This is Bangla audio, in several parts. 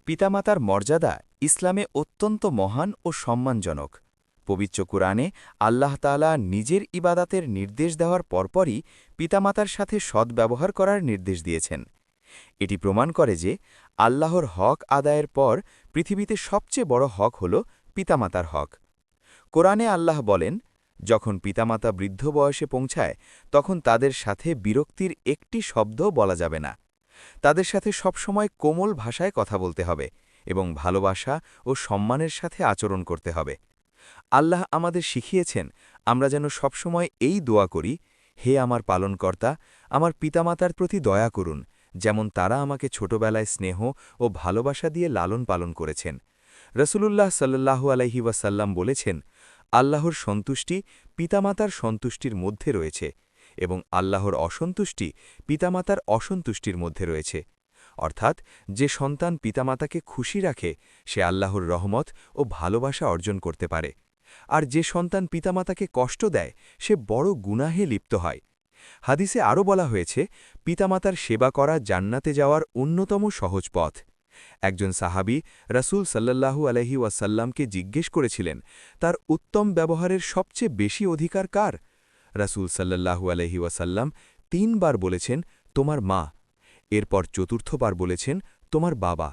পিতামাতার মর্যাদা ইসলামে অত্যন্ত মহান ও সম্মানজনক। পবিত্র কুরআনে আল্লাহ তাআলা নিজের ইবাদাতের নির্দেশ দেওয়ার পরপরই পিতামাতার সাথে সদ্ব্যবহার করার নির্দেশ দিয়েছেন। এটি প্রমাণ করে যে আল্লাহর হক আদায়ের পর পৃথিবীতে সবচেয়ে বড় হক হল পিতামাতার হক। কোরআনে আল্লাহ বলেন, যখন পিতামাতা বৃদ্ধ বয়সে পৌঁছায় তখন তাদের সাথে বিরক্তির একটি শব্দও বলা যাবে না। তাদের সাথে সবসময় কোমল ভাষায় কথা বলতে হবে এবং ভালোবাসা ও সম্মানের সাথে আচরণ করতে হবে। আল্লাহ আমাদের শিখিয়েছেন আমরা যেন সবসময় এই দোয়া করি, হে আমার পালনকর্তা, আমার পিতামাতার প্রতি দয়া করুন, যেমন তারা আমাকে ছোটবেলায় স্নেহ ও ভালোবাসা দিয়ে লালন পালন করেছেন। রসুলুল্লাহ সাল্লাল্লাহু আলাইহি ওয়াসাল্লাম বলেছেন, আল্লাহর সন্তুষ্টি পিতামাতার সন্তুষ্টির মধ্যে রয়েছে এবং আল্লাহর অসন্তুষ্টি পিতামাতার অসন্তুষ্টির মধ্যে রয়েছে। অর্থাৎ যে সন্তান পিতামাতাকে খুশি রাখে সে আল্লাহর রহমত ও ভালোবাসা অর্জন করতে পারে, আর যে সন্তান পিতামাতাকে কষ্ট দেয় সে বড় গুনাহে লিপ্ত হয়। হাদিসে আরও বলা হয়েছে, পিতামাতার সেবা করা জান্নাতে যাওয়ার অন্যতম সহজ পথ। একজন সাহাবী রাসূল সাল্লাল্লাহু আলাইহি ওয়াসাল্লামকে জিজ্ঞেস করেছিলেন, তার উত্তম ব্যবহারের সবচেয়ে বেশি অধিকার কার? রাসূল সাল্লাল্লাহু আলাইহি ওয়াসাল্লাম ৩ বার বলেছেন, তোমার মা। এরপর চতুর্থবার বলেছেন, তোমার বাবা।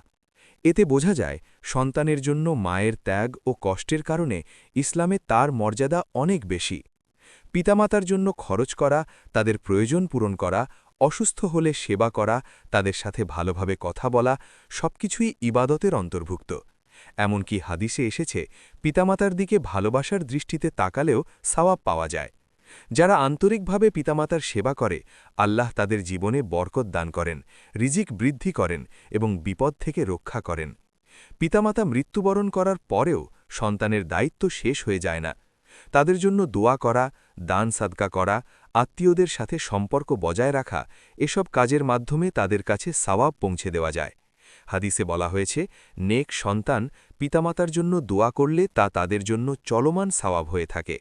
এতে বোঝা যায় সন্তানের জন্য মায়ের ত্যাগ ও কষ্টের কারণে ইসলামে তার মর্যাদা অনেক বেশি। পিতামাতার জন্য খরচ করা, তাদের প্রয়োজন পূরণ করা, অসুস্থ হলে সেবা করা, তাদের সাথে ভালোভাবে কথা বলা সবকিছুই ইবাদতের অন্তর্ভুক্ত। এমনকি হাদিসে এসেছে, পিতামাতার দিকে ভালোবাসার দৃষ্টিতে তাকালেও সওয়াব পাওয়া যায়। যারা আন্তরিকভাবে পিতামাতার সেবা করে আল্লাহ তাদের জীবনে বরকত দান করেন, রিজিক বৃদ্ধি করেন এবং বিপদ থেকে রক্ষা করেন। পিতামাতা মৃত্যুবরণ করার পরেও সন্তানের দায়িত্ব শেষ হয়ে যায় না। তাদের জন্য দোয়া করা, দান সাদকা করা, আত্মীয়দের সাথে সম্পর্ক বজায় রাখা এসব কাজের মাধ্যমে তাদের কাছে সওয়াব পৌঁছে দেওয়া যায়। হাদিসে বলা হয়েছে, নেক সন্তান পিতামাতার জন্য দোয়া করলে তা তাদের জন্য চলমান সওয়াব হয়ে থাকে।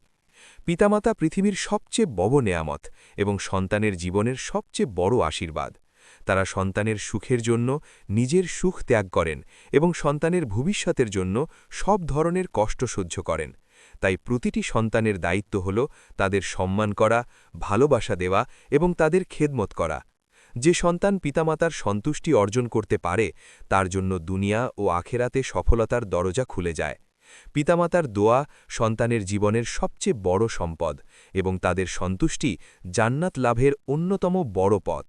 পিতামাতা পৃথিবীর সবচেয়ে বড় নেয়ামত এবং সন্তানের জীবনের সবচেয়ে বড় আশীর্বাদ। তারা সন্তানের সুখের জন্য নিজের সুখ ত্যাগ করেন এবং সন্তানের ভবিষ্যতের জন্য সব ধরনের কষ্ট সহ্য করেন। তাই প্রতিটি সন্তানের দায়িত্ব হল তাদের সম্মান করা, ভালোবাসা দেওয়া এবং তাদের খেদমত করা। যে সন্তান পিতামাতার সন্তুষ্টি অর্জন করতে পারে তার জন্য দুনিয়া ও আখেরাতে সফলতার দরজা খুলে যায়। পিতামাতার দোয়া সন্তানের জীবনের সবচেয়ে বড় সম্পদ এবং তাদের সন্তুষ্টি জান্নাত লাভের অন্যতম বড় পথ।